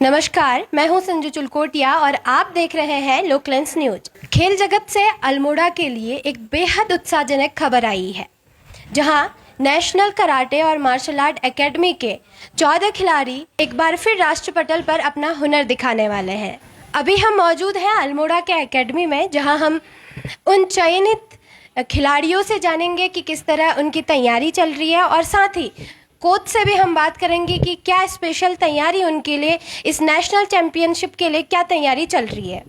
नमस्कार, मैं हूं संजू चुलकोटिया और आप देख रहे हैं लोकलेंस न्यूज। खेल जगत से अल्मोड़ा के लिए एक बेहद उत्साहजनक खबर आई है, जहां नेशनल कराटे और मार्शल आर्ट एकेडमी के 14 खिलाड़ी एक बार फिर राष्ट्र पटल पर अपना हुनर दिखाने वाले हैं। अभी हम मौजूद हैं अल्मोड़ा के एकेडमी में, जहां हम उन चयनित खिलाड़ियों से जानेंगे कि किस तरह उनकी तैयारी चल रही है और साथ ही कोच से भी हम बात करेंगे कि क्या स्पेशल तैयारी उनके लिए इस नेशनल चैंपियनशिप के लिए क्या तैयारी चल रही है।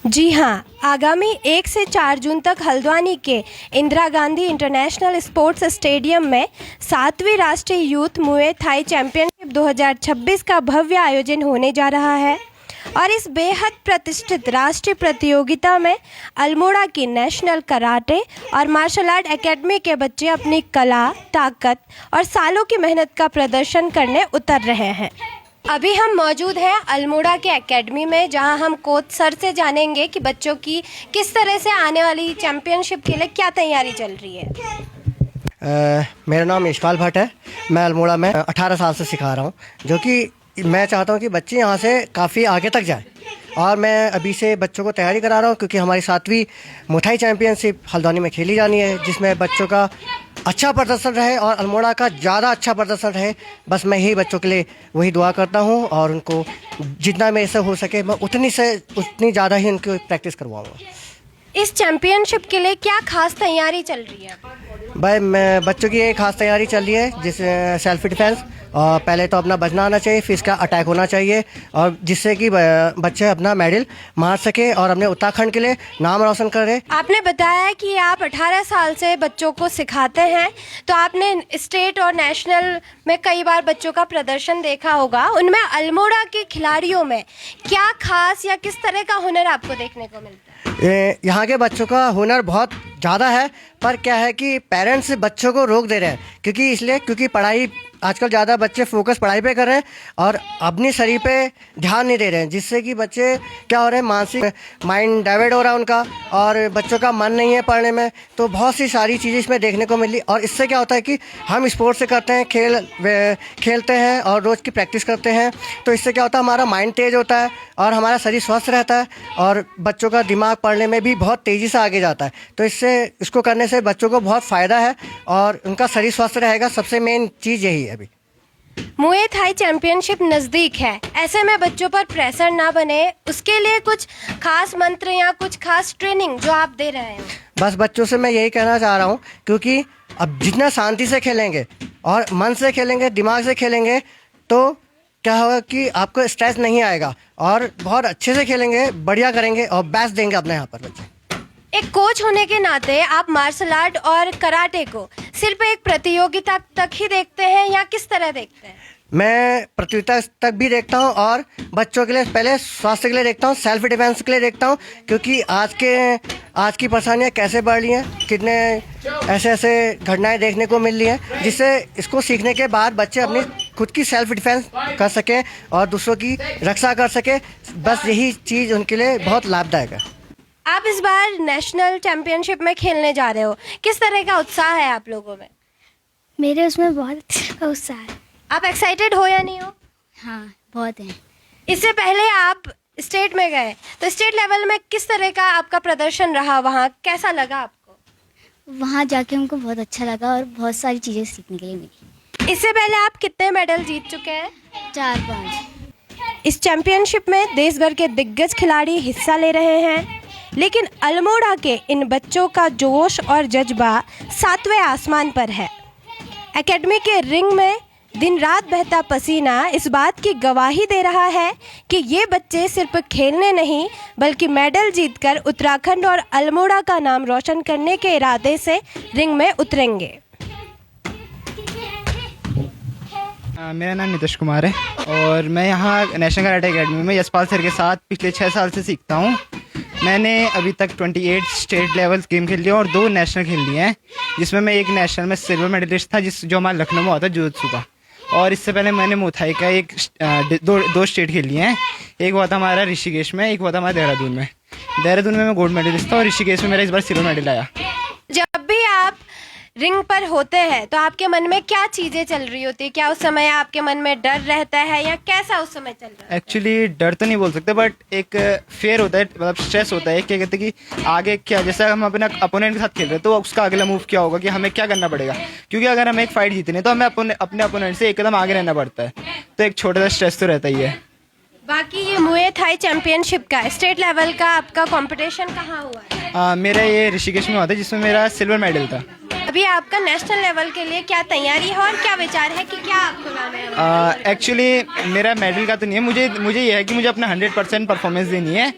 जी हाँ, आगामी 1 से 4 जून तक हल्द्वानी के Indira Gandhi international sports stadium में 7वीं राष्ट्रीय यूथ मुए थाई चैंपियनशिप 2026 का भव्य आयोजन होने जा रहा है और इस बेहद प्रतिष्ठित राष्ट्रीय प्रतियोगिता में अल्मोड़ा की नेशनल कराटे और मार्शल आर्ट एकेडमी के बच्चे अपनी कला, ताकत और सालों की मेहनत का प्रदर्शन करने उतर रहे हैं। अभी हम मौजूद हैं अल्मोड़ा के एकेडमी में, जहां हम कोच सर से जानेंगे कि बच्चों की किस तरह से आने वाली चैंपियनशिप के लिए क्या तैयारी चल रही है। मेरा नाम यशपाल भट्ट है। मैं अल्मोड़ा में 18 साल से सिखा रहा हूं, जो कि मैं चाहता हूं कि बच्चे यहां से काफ़ी आगे तक जाएं और मैं अभी से बच्चों को तैयारी करा रहा हूं, क्योंकि हमारी 7वीं मुथाई चैंपियनशिप हल्द्वानी में खेली जानी है, जिसमें बच्चों का अच्छा प्रदर्शन रहे और अल्मोड़ा का ज़्यादा अच्छा प्रदर्शन रहे। बस मैं यही बच्चों के लिए वही दुआ करता हूं और उनको जितना मेरे से हो सके मैं उतनी ज़्यादा ही उनको प्रैक्टिस करवाऊँगा। इस चैंपियनशिप के लिए क्या खास तैयारी चल रही है? भाई मैं बच्चों की एक खास तैयारी चल रही है, जिससे सेल्फ डिफेंस और पहले तो अपना बचना आना चाहिए, फिर इसका अटैक होना चाहिए और जिससे कि बच्चे अपना मेडल मार सके और अपने उत्तराखंड के लिए नाम रोशन करे। आपने बताया कि आप 18 साल से बच्चों को सिखाते हैं, तो आपने स्टेट और नेशनल में कई बार बच्चों का प्रदर्शन देखा होगा। उनमें अल्मोड़ा के खिलाड़ियों में क्या खास या किस तरह का हुनर आपको देखने को मिलता है? यहाँ के बच्चों का हुनर बहुत ज़्यादा है, पर क्या है कि पेरेंट्स बच्चों को रोक दे रहे हैं, क्योंकि पढ़ाई आजकल ज़्यादा बच्चे फोकस पढ़ाई पे कर रहे हैं और अपनी शरीर पे ध्यान नहीं दे रहे हैं, जिससे कि बच्चे क्या हो रहे हैं, मानसिक माइंड डाइवर्ट हो रहा है उनका और बच्चों का मन नहीं है पढ़ने में। तो बहुत सी सारी चीज़ें इसमें देखने को मिली और इससे क्या होता है कि हम स्पोर्ट्स से करते हैं, खेलते हैं और रोज़ की प्रैक्टिस करते हैं, तो इससे क्या होता है, हमारा माइंड तेज़ होता है और हमारा शरीर स्वस्थ रहता है और बच्चों का दिमाग पढ़ने में भी बहुत तेज़ी से आगे जाता है। तो इसको करने से बच्चों को बहुत फ़ायदा है और उनका शरीर स्वस्थ रहेगा। सबसे मेन चीज़ यही है। अभी मुए थाई चैंपियनशिप नज़दीक है, ऐसे में बच्चों पर प्रेशर ना बने, उसके लिए कुछ खास मंत्र या कुछ खास ट्रेनिंग जो आप दे रहे हैं? बस बच्चों से मैं यही कहना चाह रहा हूँ, क्योंकि अब जितना शांति से खेलेंगे और मन से खेलेंगे, दिमाग से खेलेंगे, तो क्या होगा कि आपको स्ट्रेस नहीं आएगा और बहुत अच्छे से खेलेंगे, बढ़िया करेंगे और बेस्ट देंगे अपने यहाँ पर बच्चे। एक कोच होने के नाते आप मार्शल आर्ट और कराटे को सिर्फ एक प्रतियोगिता तक ही देखते हैं या किस तरह देखते हैं? मैं प्रतियोगिता तक भी देखता हूं और बच्चों के लिए पहले स्वास्थ्य के लिए देखता हूं, सेल्फ डिफेंस के लिए देखता हूं, क्योंकि आज की परेशानियां कैसे बढ़ रही हैं, कितने ऐसे घटनाएं देखने को मिल रही हैं, जिससे इसको सीखने के बाद बच्चे अपनी खुद की सेल्फ डिफेंस कर सकें और दूसरों की रक्षा कर सकें। बस यही चीज़ उनके लिए बहुत लाभदायक है। आप इस बार नेशनल चैंपियनशिप में खेलने जा रहे हो, किस तरह का उत्साह है आप लोगों में? मेरे उसमें बहुत अच्छा उत्साह है। आप एक्साइटेड हो या नहीं हो? हाँ, बहुत है। इससे पहले आप स्टेट में गए, तो स्टेट लेवल में किस तरह का आपका प्रदर्शन रहा, वहाँ कैसा लगा आपको? वहाँ जाके हमको बहुत अच्छा लगा और बहुत सारी चीज़ें सीखने के लिए मिली। इससे पहले आप कितने मेडल जीत चुके हैं? 4-5। इस चैंपियनशिप में देश भर के दिग्गज खिलाड़ी हिस्सा ले रहे हैं, लेकिन अल्मोड़ा के इन बच्चों का जोश और जज्बा 7वें आसमान पर है। एकेडमी के रिंग में दिन रात बहता पसीना इस बात की गवाही दे रहा है कि ये बच्चे सिर्फ खेलने नहीं बल्कि मेडल जीतकर उत्तराखंड और अल्मोड़ा का नाम रोशन करने के इरादे से रिंग में उतरेंगे। मेरा नाम नितिश कुमार है और मैं यहाँ नेशनल कराटे एकेडमी में यशपाल सर के साथ पिछले 6 साल से सीखता हूँ। मैंने अभी तक 28 स्टेट लेवल गेम खेल लिए और 2 नेशनल खेल लिए हैं, जिसमें मैं एक नेशनल में सिल्वर मेडलिस्ट था जो हमारे लखनऊ में हुआ था जुजुत्सु का। और इससे पहले मैंने मुथाई का दो स्टेट खेली हैं। एक हुआ था हमारा ऋषिकेश में, एक हुआ था हमारा देहरादून में। देहरादून में मैं गोल्ड मेडलिस्ट था और ऋषिकेश में मेरा इस बार सिल्वर मेडल आया। जब भी आप रिंग पर होते हैं तो आपके मन में क्या चीजें चल रही होती है? क्या उस समय आपके मन में डर रहता है या कैसा उस समय चल रहा है? एक्चुअली डर तो नहीं बोल सकते, बट एक फेयर होता है, मतलब स्ट्रेस होता है। क्या कहते हैं कि आगे क्या, जैसे हम अपने अपोनेंट के साथ खेल रहे हैं तो उसका अगला मूव क्या होगा, कि हमें क्या करना पड़ेगा। क्योंकि अगर हम एक फाइट जीतने तो हमें अपने अपोनेंट से एक कदम आगे रहना पड़ता है, तो एक छोटा सा स्ट्रेस तो रहता ही है। बाकी ये मुए थाई चैंपियनशिप का स्टेट लेवल का आपका कंपटीशन कहाँ हुआ है? मेरा ये ऋषिकेश में हुआ था, जिसमें मेरा सिल्वर मेडल था। अभी आपका नेशनल लेवल के लिए क्या तैयारी है और क्या विचार है कि क्या आपको लाना है? एक्चुअली मेरा मेडल का तो नहीं है, मुझे ये है कि मुझे अपना 100% परफॉर्मेंस देनी है।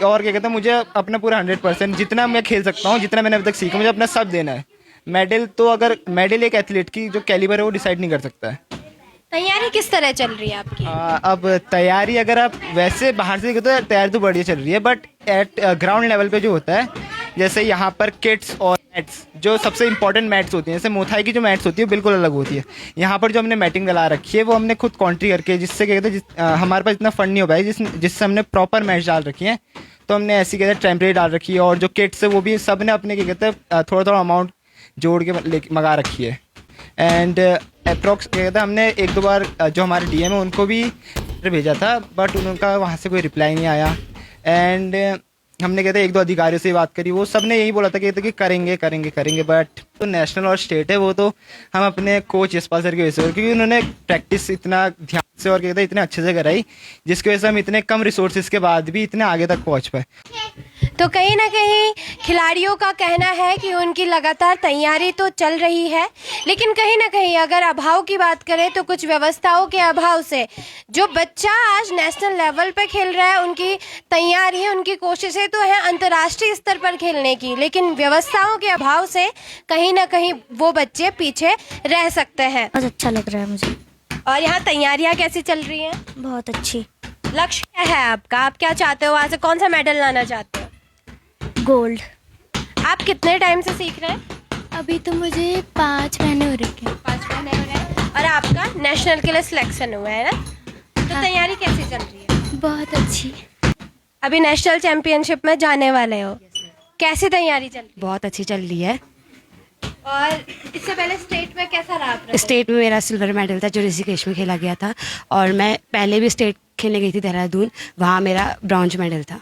और क्या कहते हैं, मुझे अपना पूरा 100% जितना मैं खेल सकता हूँ, जितना मैंने अभी तक सीखा, मुझे अपना सब देना है। मेडल एक एथलीट की जो कैलिबर है वो डिसाइड नहीं कर सकता है। तैयारी किस तरह चल रही है आपकी? अब तैयारी अगर आप वैसे बाहर से देखें तो तैयारी तो बढ़िया चल रही है, बट एट ग्राउंड लेवल पे जो होता है, जैसे यहाँ पर किट्स और मैट्स, जो सबसे इंपॉर्टेंट मैट्स होती हैं, जैसे मोथाई की जो मैट्स होती है बिल्कुल अलग होती है। यहाँ पर जो हमने मैटिंग डला रखी है वो हमने खुद कॉन्ट्री करके, जिससे क्या कहते हैं, हमारे पास इतना फंड नहीं हो पाया जिससे हमने प्रॉपर मैच डाल रखी है, तो हमने ऐसी कहते हैं टेम्परेरी डाल रखी है। और जो किट्स है वो भी सब ने अपने क्या कहते हैं थोड़ा थोड़ा अमाउंट जोड़ के मंगा रखी है। एंड अप्रॉक्स क्या कहते हैं, हमने एक दो बार जो हमारे डीएम है उनको भी भेजा था, बट उनका वहाँ से कोई रिप्लाई नहीं आया। एंड हमने कहते हैं एक दो अधिकारियों से बात करी, वो सब ने यही बोला था कि करेंगे, बट तो नेशनल और स्टेट है वो तो हम अपने कोच यशपाल सर की वजह से, क्योंकि उन्होंने प्रैक्टिस इतना ध्यान से और कहते हैं इतने अच्छे से कराई, जिसकी वजह से हम इतने कम रिसोर्सेज के बाद भी इतने आगे तक पहुँच पाए। तो कहीं ना कहीं खिलाड़ियों का कहना है कि उनकी लगातार तैयारी तो चल रही है, लेकिन कहीं ना कहीं अगर अभाव की बात करें तो कुछ व्यवस्थाओं के अभाव से जो बच्चा आज नेशनल लेवल पे खेल रहा है, उनकी तैयारी, उनकी कोशिशें तो है अंतर्राष्ट्रीय स्तर पर खेलने की, लेकिन व्यवस्थाओं के अभाव से कहीं ना कहीं वो बच्चे पीछे रह सकते हैं। बहुत अच्छा लग रहा है मुझे। और यहाँ तैयारियाँ कैसी चल रही हैं? बहुत अच्छी। लक्ष्य क्या है आपका? आप क्या चाहते हो? वहाँ से कौन सा मेडल लाना चाहते हो? गोल्ड। आप कितने टाइम से सीख रहे हैं? अभी तो मुझे 5 महीने हो रखे हैं। 5 महीने हो रहे हैं। और आपका नेशनल के लिए सिलेक्शन हुआ है ना? तो हाँ। तैयारी कैसी चल रही है? बहुत अच्छी। अभी नेशनल चैंपियनशिप में जाने वाले हो, कैसी तैयारी चल रही बहुत अच्छी चल रही है। है? और इससे पहले स्टेट में कैसा रहा आपका? स्टेट में मेरा सिल्वर मेडल था जो ऋषिकेश में खेला गया था, और मैं पहले भी स्टेट खेलने गई थी देहरादून, वहाँ मेरा ब्रॉन्ज मेडल था।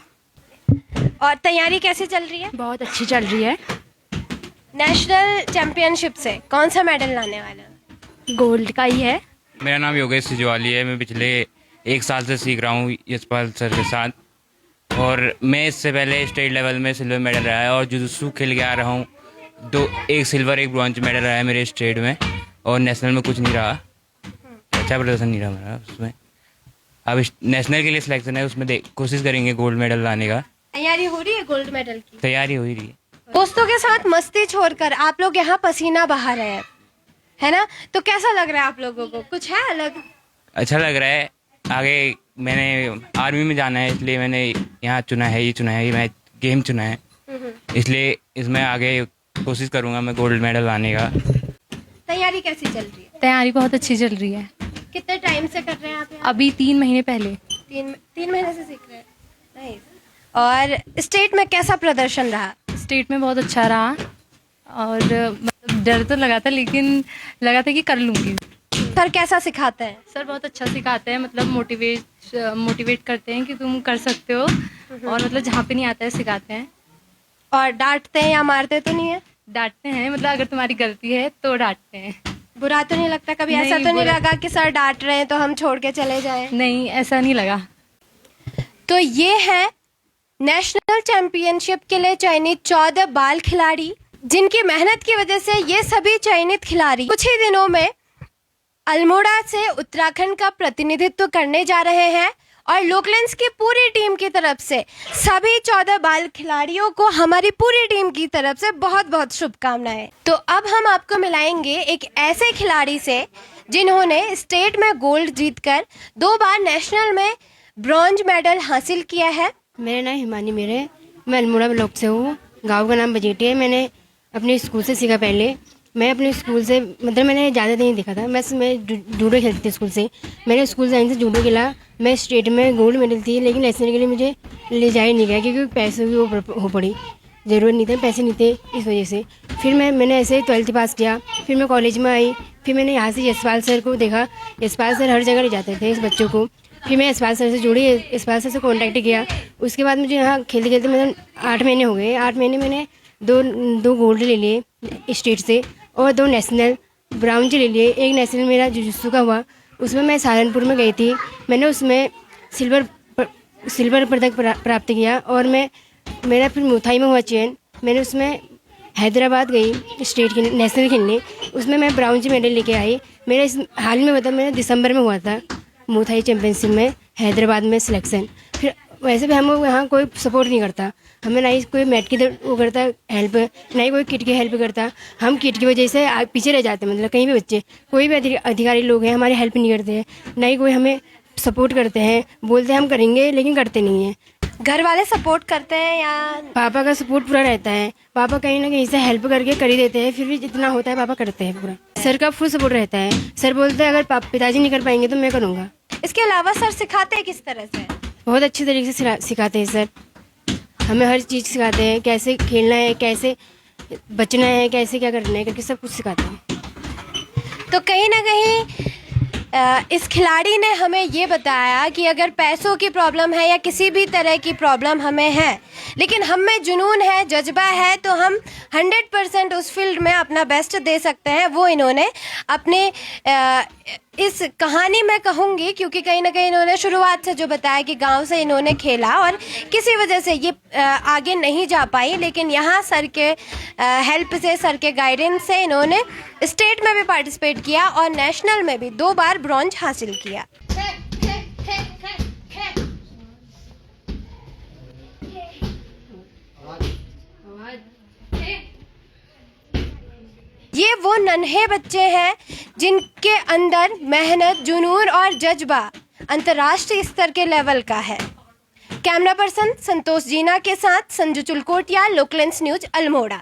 और तैयारी कैसी चल रही है? बहुत अच्छी चल रही है। नेशनल चैंपियनशिप से कौन सा मेडल लाने वाले हो? गोल्ड का ही है। मेरा नाम योगेश सिजवाली है। मैं पिछले 1 साल से सीख रहा हूँ यशपाल सर के साथ, और मैं इससे पहले स्टेट लेवल में सिल्वर मेडल रहा है और जुजुत्सु खेल के आ रहा हूँ। एक सिल्वर एक ब्रॉन्ज मेडल रहा है मेरे स्टेट में, और नेशनल में कुछ नहीं रहा, अच्छा प्रदर्शन नहीं रहा मेरा उसमें। अब नेशनल के लिए सिलेक्शन है, उसमें कोशिश करेंगे गोल्ड मेडल लाने का। तैयारी हो रही है गोल्ड मेडल की? तैयारी हो ही रही है। दोस्तों के साथ मस्ती छोड़कर आप लोग यहाँ पसीना बहा रहे हैं, है ना? तो कैसा लग रहा है आप लोगों को? कुछ है अलग? अच्छा लग रहा है। आगे मैंने आर्मी में जाना है, इसलिए मैंने यहाँ चुना है, ये मैं गेम चुना है, इसलिए इसमें आगे कोशिश करूँगा मैं गोल्ड मेडल लाने का। तैयारी कैसी चल रही है? तैयारी बहुत अच्छी चल रही है। कितने टाइम से कर रहे हैं आप यहाँ? अभी 3 महीने पहले। 3 महीने से सीख रहे हैं। Nice. और स्टेट में कैसा प्रदर्शन रहा? स्टेट में बहुत अच्छा रहा, और मतलब डर तो लगा था, लेकिन लगा था कि कर लूँगी। सर कैसा सिखाते हैं? सर बहुत अच्छा सिखाते हैं, मतलब मोटिवेट करते हैं कि तुम कर सकते हो, और मतलब जहाँ पे नहीं आता है सिखाते हैं। और डांटते हैं या मारते तो नहीं है? डांटते हैं, मतलब अगर तुम्हारी गलती है तो डांटते हैं। बुरा तो नहीं लगता कभी? नहीं, ऐसा तो नहीं बुरा- लगा कि सर डांट रहे हैं तो हम छोड़ के चले जाएं? नहीं, ऐसा नहीं लगा। तो ये है नेशनल चैंपियनशिप के लिए चयनित 14 बाल खिलाड़ी, जिनकी मेहनत की वजह से ये सभी चयनित खिलाड़ी कुछ ही दिनों में अल्मोड़ा से उत्तराखंड का प्रतिनिधित्व करने जा रहे हैं। और लोकलेंस की पूरी टीम की तरफ से सभी 14 बाल खिलाड़ियों को हमारी पूरी टीम की तरफ से बहुत बहुत शुभकामनाएं। तो अब हम आपको मिलाएंगे एक ऐसे खिलाड़ी से जिन्होंने स्टेट में गोल्ड जीतकर 2 बार नेशनल में ब्रॉन्ज मेडल हासिल किया है। मेरा नाम हिमानी मैं अल्मोड़ा ब्लॉक से हूँ। गाँव का नाम बजेटी है। मैंने अपने स्कूल से सीखा पहले, मैं अपने स्कूल से मतलब मैंने ज़्यादा नहीं देखा था, मैं जूडो खेलती थी स्कूल से। मैंने स्कूल टाइम से जूडो खेला, मैं स्टेट में गोल्ड मेडल थी, लेकिन नेशनल के लिए मुझे ले जाया नहीं गया क्योंकि पैसों की वो हो पड़ी, ज़रूरत नहीं थे, पैसे नहीं थे, इस वजह से। फिर मैंने ऐसे 12th पास किया, फिर मैं कॉलेज में आई, फिर मैंने यहाँ से यशपाल सर को देखा। यशपाल सर हर जगह ले जाते थे इस बच्चों को। फिर मैं यशपाल सर से जुड़ी, यशपाल सर से कॉन्टैक्ट किया। उसके बाद मुझे यहाँ खेलते खेलते मतलब 8 महीने हो गए। 8 महीने मैंने दो गोल्ड ले लिए स्टेट से और 2 नेशनल ब्राउन ले लिए। एक नेशनल मेरा जुजुत्सु का हुआ, उसमें मैं सहारनपुर में गई थी, मैंने उसमें सिल्वर पदक प्राप्त किया। और मेरा फिर मुथाई में हुआ चयन, मैंने उसमें हैदराबाद गई स्टेट के नेशनल खेलने, उसमें मैं ब्राउन मेडल लेके आई। मेरा इस हाल में मतलब मेरा दिसंबर में हुआ था मुथाई चैम्पियनशिप में हैदराबाद में सिलेक्शन। फिर वैसे भी हम यहाँ कोई सपोर्ट नहीं करता, हमें ना ही कोई मैट की वो करता हेल्प, ना ही कोई किट की हेल्प करता। हम किट की वजह से पीछे रह जाते हैं, मतलब कहीं भी बच्चे, कोई भी अधिकारी लोग हैं हमारी हेल्प नहीं करते हैं, ना ही कोई हमें सपोर्ट करते हैं। बोलते हैं हम करेंगे लेकिन करते नहीं हैं। घर वाले सपोर्ट करते हैं या पापा का सपोर्ट पूरा रहता है, पापा कहीं ना कहीं से हेल्प करके कर ही देते हैं, फिर भी जितना होता है पापा करते हैं पूरा। सर का फुल सपोर्ट रहता है, सर बोलते हैं अगर पिताजी नहीं कर पाएंगे तो मैं करूँगा। इसके अलावा सर सिखाते हैं किस तरह से? बहुत अच्छी तरीके से सिखाते हैं सर, हमें हर चीज़ सिखाते हैं, कैसे खेलना है, कैसे बचना है, कैसे क्या करना है, करके सब कुछ सिखाते हैं। तो कहीं ना कहीं इस खिलाड़ी ने हमें ये बताया कि अगर पैसों की प्रॉब्लम है या किसी भी तरह की प्रॉब्लम हमें है, लेकिन हम में जुनून है, जज्बा है, तो हम 100% उस फील्ड में अपना बेस्ट दे सकते हैं। वो इन्होंने अपने इस कहानी में कहूँगी, क्योंकि कहीं ना कहीं इन्होंने शुरुआत से जो बताया कि गांव से इन्होंने खेला और किसी वजह से ये आगे नहीं जा पाई, लेकिन यहाँ सर के हेल्प से, सर के गाइडेंस से इन्होंने स्टेट में भी पार्टिसिपेट किया और नेशनल में भी 2 बार ब्रॉन्ज हासिल किया। ये वो नन्हे बच्चे हैं जिनके अंदर मेहनत, जुनून और जज्बा अंतर्राष्ट्रीय स्तर के लेवल का है। कैमरा पर्सन संतोष जीना के साथ संजू चुलकोटिया, लोकलेंस न्यूज, अल्मोड़ा।